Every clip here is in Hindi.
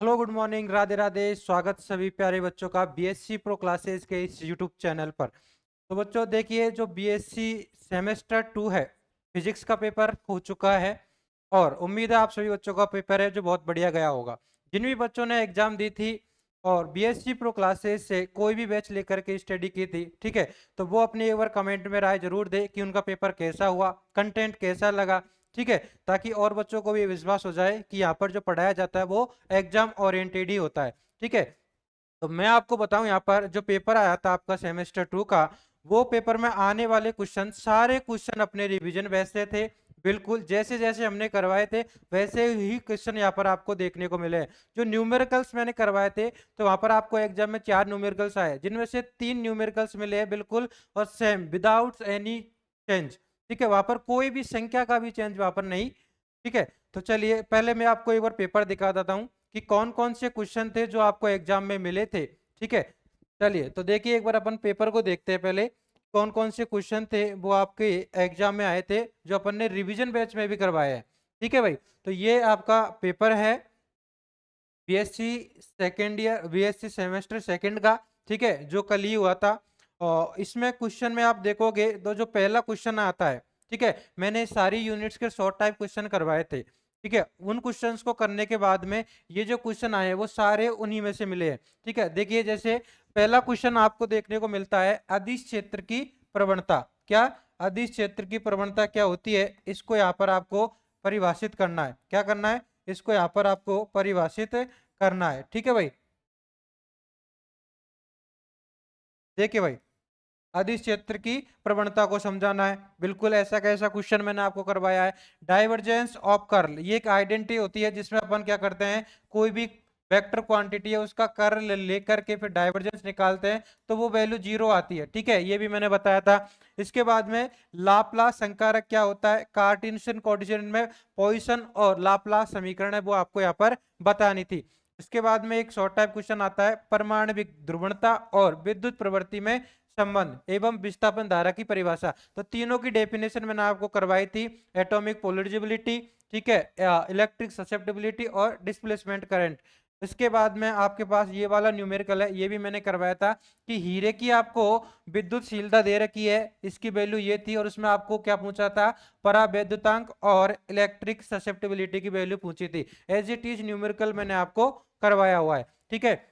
Hello good morning, Radhe Radhe. स्वागत सभी प्यारे बच्चों का बीएससी प्रो क्लासेस के इस यूट्यूब चैनल पर। तो बच्चों देखिए, जो बीएससी सेमेस्टर 2 है, फिजिक्स का पेपर हो चुका है और उम्मीद है आप सभी बच्चों का पेपर है जो बहुत बढ़िया गया होगा। जिन भी बच्चों ने एग्जाम दी थी और बीएससी प्रो क्लासेस से कोई भी बैच लेकर के स्टडी की थी, ठीक है, तो वो अपनी एक बार कमेंट में राय जरूर दे कि उनका पेपर कैसा हुआ, कंटेंट कैसा लगा, ठीक है, ताकि और बच्चों को भी विश्वास हो जाए कि यहाँ पर जो पढ़ाया जाता है वो एग्जाम ओरिएंटेड ही होता है। ठीक है, तो मैं आपको बताऊं, यहाँ पर जो पेपर आया था आपका सेमेस्टर 2 का, वो पेपर में आने वाले क्वेश्चन, सारे क्वेश्चन अपने रिवीजन वैसे थे, बिल्कुल जैसे जैसे हमने करवाए थे वैसे ही क्वेश्चन यहाँ पर आपको देखने को मिले। जो न्यूमेरिकल्स मैंने करवाए थे, तो वहां पर आपको एग्जाम में 4 न्यूमेरिकल्स आए, जिनमें से 3 न्यूमेरिकल्स मिले हैं बिल्कुल और सेम विदाउट एनी चेंज। ठीक है, वहां पर कोई भी संख्या का भी चेंज वहां पर नहीं। ठीक है, तो चलिए पहले मैं आपको एक बार पेपर दिखा देता हूं कि कौन कौन से क्वेश्चन थे जो आपको एग्जाम में मिले थे। ठीक है, चलिए तो देखिए, एक बार अपन पेपर को देखते हैं पहले, कौन कौन से क्वेश्चन थे वो आपके एग्जाम में आए थे जो अपन ने रिवीजन बैच में भी करवाए हैं। ठीक है भाई, तो ये आपका पेपर है BSc second year, BSc semester second का। ठीक है, जो कल ही हुआ था। और इसमें क्वेश्चन में आप देखोगे तो जो पहला क्वेश्चन आता है, ठीक है, मैंने सारी यूनिट्स के शॉर्ट टाइप क्वेश्चन करवाए थे। ठीक है, उन क्वेश्चंस को करने के बाद में ये जो क्वेश्चन आए वो सारे उन्हीं में से मिले हैं। ठीक है, देखिए जैसे पहला क्वेश्चन आपको देखने को मिलता है, अदिश क्षेत्र की प्रवणता क्या। अदिश क्षेत्र की प्रवणता क्या होती है, इसको यहाँ पर आपको परिभाषित करना है। क्या करना है, इसको यहाँ पर आपको परिभाषित करना है। ठीक है भाई, देखिए भाई, अदिश क्षेत्र की प्रवणता को समझाना है, बिल्कुल ऐसा कैसा क्वेश्चन मैंने आपको करवाया है। डाइवर्जेंस ऑफ कर्ल, ये एक आइडेंटिटी होती है जिसमें अपन क्या करते हैं, कोई भी वेक्टर क्वांटिटी है उसका कर्ल लेकर के फिर डाइवर्जेंस निकालते हैं, तो वो वैल्यू 0 आती है। ठीक है, ये भी मैंने बताया था। इसके बाद में लाप्लास संकारक क्या होता है, कार्टेशियन कोऑर्डिनेट में पॉइसन और लाप्लास समीकरण है, वो आपको यहाँ पर बतानी थी। इसके बाद में एक शॉर्ट टाइप क्वेश्चन आता है, परमाणविक ध्रुवणता और विद्युत प्रवृत्ति में संबंध एवं विस्थापन धारा की परिभाषा। तो तीनों की डेफिनेशन मैंने आपको करवाई थी, एटॉमिक पोलराइजेबिलिटी, ठीक है, इलेक्ट्रिक ससेप्टिबिलिटी और डिस्प्लेसमेंट करंट। इसके बाद में आपके पास ये वाला न्यूमेरिकल है, ये भी मैंने करवाया था कि हीरे की आपको विद्युतशीलता दे रखी है, इसकी वैल्यू ये थी, और उसमें आपको क्या पूछा था, परावैद्युतांक और इलेक्ट्रिक ससेप्टिबिलिटी की वैल्यू पूछी थी। एज इट इज न्यूमेरिकल मैंने आपको करवाया हुआ है। ठीक है,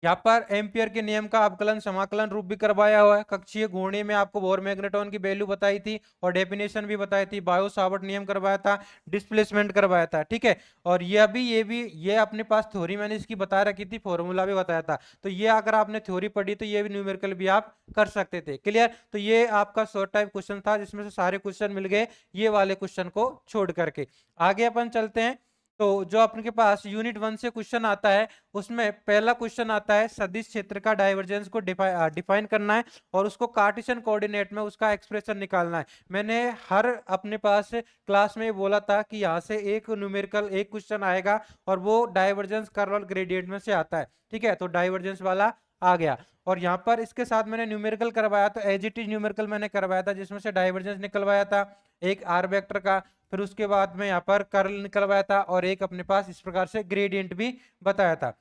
यहाँ पर एम्पियर के नियम का अवकलन समाकलन रूप भी करवाया हुआ है। कक्षीय घूर्णी में आपको बोर मैग्नेट्रॉन की वैल्यू बताई थी और डेफिनेशन भी बताई थी। बायो सावर्ट नियम करवाया था, डिस्प्लेसमेंट करवाया था। ठीक है, और ये अपने पास थ्योरी मैंने इसकी बता रखी थी, फॉर्मूला भी बताया था। तो ये अगर आपने थ्योरी पढ़ी तो ये भी न्यूमेरिकल भी आप कर सकते थे। क्लियर, तो ये आपका शॉर्ट टाइप क्वेश्चन था जिसमें से सारे क्वेश्चन मिल गए ये वाले क्वेश्चन को छोड़ करके। आगे अपन चलते हैं। तो जो आपके पास यूनिट 1 से क्वेश्चन आता है, उसमें पहला क्वेश्चन आता है, सदिश क्षेत्र का डाइवर्जेंस को डिफाइन करना है और उसको कार्टेशियन कोऑर्डिनेट में उसका एक्सप्रेशन निकालना है। मैंने हर अपने पास क्लास में बोला था कि यहाँ से एक न्यूमेरिकल एक क्वेश्चन आएगा और वो डाइवर्जेंस कर्ल और ग्रेडियंट में से आता है। ठीक है, तो डाइवर्जेंस वाला आ गया। और यहाँ पर इसके साथ मैंने न्यूमेरिकल करवाया, तो एज इट इज न्यूमेरिकल मैंने करवाया था जिसमें से डाइवर्जेंस निकलवाया था एक आर वेक्टर का, फिर उसके बाद में यहाँ पर कर्ल निकलवाया था और एक अपने पास इस प्रकार से ग्रेडियंट भी बताया था।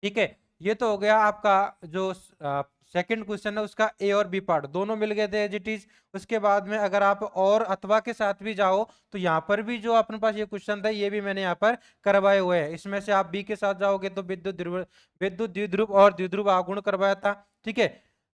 ठीक है, ये तो हो गया आपका जो सेकंड क्वेश्चन है, उसका ए और बी पार्ट दोनों मिल गए थे एज इट इज। उसके बाद में अगर आप और अथवा के साथ भी जाओ तो यहाँ पर भी जो अपने पास ये क्वेश्चन था ये भी मैंने यहाँ पर करवाए हुए हैं। इसमें से आप बी के साथ जाओगे तो विद्युत द्विध्रुव और द्विध्रुव आघूर्ण करवाया था। ठीक है,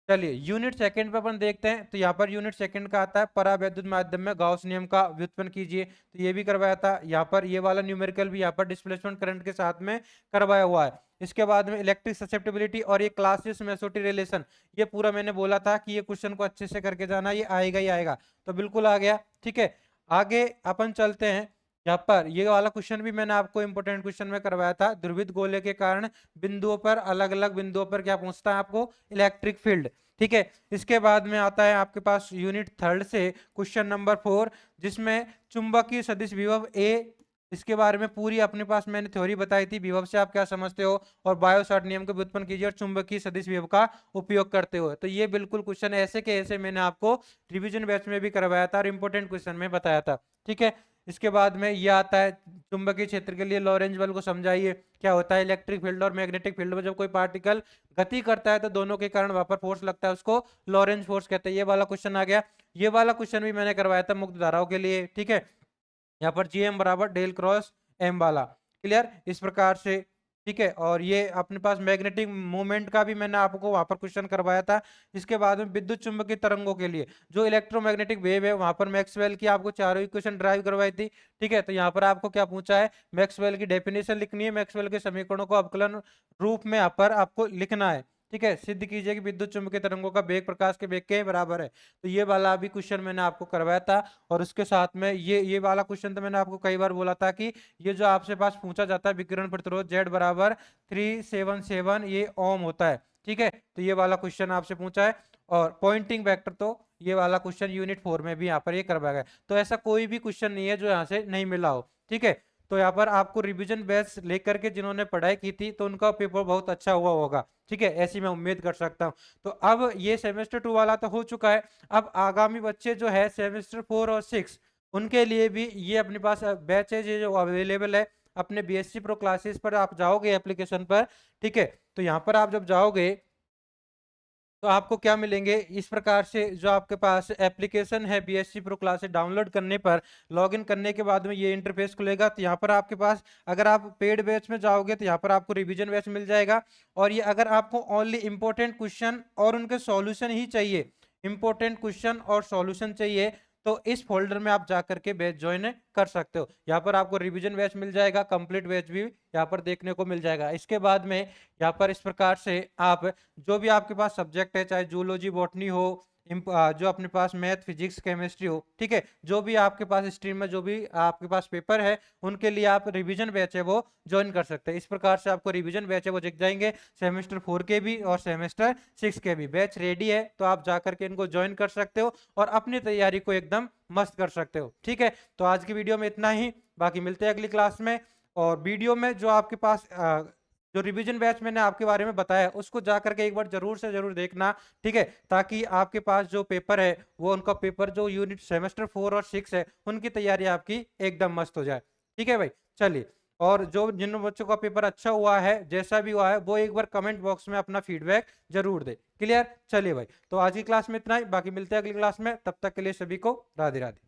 चलिए यूनिट सेकंड पे अपन देखते हैं। तो यहाँ पर यूनिट सेकंड का आता है, परावैद्युत माध्यम में गाउस नियम का व्युत्पन्न कीजिए, तो ये भी करवाया था। यहाँ पर ये वाला न्यूमेरिकल भी यहाँ पर डिस्प्लेसमेंट करंट के साथ में करवाया हुआ है। इसके बाद में इलेक्ट्रिक ससेप्टिबिलिटी और ये क्लासियस मेसोटी रिलेशन, ये पूरा मैंने बोला था कि ये क्वेश्चन को अच्छे से करके जाना, ये आएगा ही आएगा, तो बिल्कुल आ गया। ठीक है, आगे अपन चलते हैं। यहाँ पर ये वाला क्वेश्चन भी मैंने आपको इंपोर्टेंट क्वेश्चन में करवाया था, ध्रुवित गोले के कारण बिंदुओं पर, अलग अलग बिंदुओं पर क्या पूछता है आपको, इलेक्ट्रिक फील्ड। ठीक है, इसके बाद में आता है आपके पास यूनिट थर्ड से क्वेश्चन नंबर 4, जिसमें चुंबकीय सदिश विभव ए, इसके बारे में पूरी अपने पास मैंने थ्योरी बताई थी, विभव से आप क्या समझते हो, और बायो सावर्ट नियम को व्युत्पन्न कीजिए और चुंबकीय सदिश विभव का उपयोग करते हुए। तो ये बिल्कुल क्वेश्चन ऐसे के ऐसे मैंने आपको रिवीजन बैच में भी करवाया था और इंपॉर्टेंट क्वेश्चन में बताया था। ठीक है, इसके बाद में ये आता है चुंबकीय क्षेत्र के लिए लॉरेंज बल को समझाइए क्या होता है। इलेक्ट्रिक फील्ड और मैग्नेटिक फील्ड में जब कोई पार्टिकल गति करता है तो दोनों के कारण वहां पर फोर्स लगता है, उसको लॉरेंज फोर्स कहते हैं। ये वाला क्वेश्चन आ गया। ये वाला क्वेश्चन भी मैंने करवाया था मुक्त धाराओं के लिए, ठीक है। यहाँ पर जी एम बराबर डेल क्रॉस एम वाला, क्लियर, इस प्रकार से, ठीक है। और ये अपने पास मैग्नेटिक मूवमेंट का भी मैंने आपको वहां पर क्वेश्चन करवाया था। इसके बाद में विद्युत चुंबकीय तरंगों के लिए जो इलेक्ट्रोमैग्नेटिक वेव है वहां पर मैक्सवेल की आपको चारों इक्वेशन ड्राइव करवाई थी, ठीक है। तो यहाँ पर आपको क्या पूछा है, मैक्सवेल की डेफिनेशन लिखनी है, मैक्सवेल के समीकरणों को अवकलन रूप में यहाँ पर आपको लिखना है, ठीक है। सिद्ध कीजिए कि विद्युत चुंबकीय तरंगों का वेग प्रकाश के वेग के बराबर है। तो ये वाला अभी क्वेश्चन मैंने आपको करवाया था। और उसके साथ में ये वाला क्वेश्चन तो मैंने आपको कई बार बोला था कि ये जो आपसे पास पूछा जाता है विकिरण प्रतिरोध Z बराबर 377 ये ओम होता है, ठीक है। तो ये वाला क्वेश्चन आपसे पूछा है। और पॉइंटिंग वेक्टर तो ये वाला क्वेश्चन यूनिट 4 में भी यहाँ पर ये करवाया गया। तो ऐसा कोई भी क्वेश्चन नहीं है जो यहाँ से नहीं मिला हो, ठीक है। तो यहाँ पर आपको रिवीजन बैच लेकर के जिन्होंने पढ़ाई की थी तो उनका पेपर बहुत अच्छा हुआ होगा, ठीक है, ऐसी मैं उम्मीद कर सकता हूँ। तो अब ये सेमेस्टर 2 वाला तो हो चुका है। अब आगामी बच्चे जो है सेमेस्टर 4 और 6 उनके लिए भी ये अपने पास बैच है जो अवेलेबल है। अपने बीएससी प्रो क्लासेस पर आप जाओगे एप्लीकेशन पर, ठीक है। तो यहाँ पर आप जब जाओगे तो आपको क्या मिलेंगे, इस प्रकार से जो आपके पास एप्लीकेशन है बीएससी प्रो क्लासेस डाउनलोड करने पर लॉगिन करने के बाद में ये इंटरफेस खुलेगा। तो यहाँ पर आपके पास अगर आप पेड बैच में जाओगे तो यहाँ पर आपको रिवीजन बैच मिल जाएगा। और ये अगर आपको ओनली इंपॉर्टेंट क्वेश्चन और उनके सॉल्यूशन ही चाहिए, इंपॉर्टेंट क्वेश्चन और सॉल्यूशन चाहिए, तो इस फोल्डर में आप जा करके बैच ज्वाइन कर सकते हो। यहाँ पर आपको रिवीजन बैच मिल जाएगा, कंप्लीट बैच भी यहाँ पर देखने को मिल जाएगा। इसके बाद में यहाँ पर इस प्रकार से आप जो भी आपके पास सब्जेक्ट है, चाहे जूलॉजी बॉटनी हो, जो अपने पास मैथ फिजिक्स केमिस्ट्री हो, ठीक है, जो भी आपके पास स्ट्रीम में जो भी आपके पास पेपर है उनके लिए आप रिवीजन बैच है वो ज्वाइन कर सकते हैं। इस प्रकार से आपको रिवीजन बैच है वो दिख जाएंगे, सेमेस्टर 4 के भी और सेमेस्टर 6 के भी बैच रेडी है। तो आप जाकर के इनको ज्वाइन कर सकते हो और अपनी तैयारी को एकदम मस्त कर सकते हो, ठीक है। तो आज की वीडियो में इतना ही, बाकी मिलते हैं अगली क्लास में। और वीडियो में जो आपके पास जो रिवीजन बैच मैंने आपके बारे में बताया उसको जा करके एक बार जरूर से जरूर देखना, ठीक है, ताकि आपके पास जो पेपर है वो उनका पेपर जो यूनिट सेमेस्टर 4 और 6 है उनकी तैयारी आपकी एकदम मस्त हो जाए, ठीक है भाई। चलिए, और जो जिन बच्चों का पेपर अच्छा हुआ है जैसा भी हुआ है वो एक बार कमेंट बॉक्स में अपना फीडबैक जरूर दे, क्लियर। चलिए भाई, तो आज की क्लास में इतना ही, बाकी मिलते हैं अगली क्लास में, तब तक के लिए सभी को राधे राधे।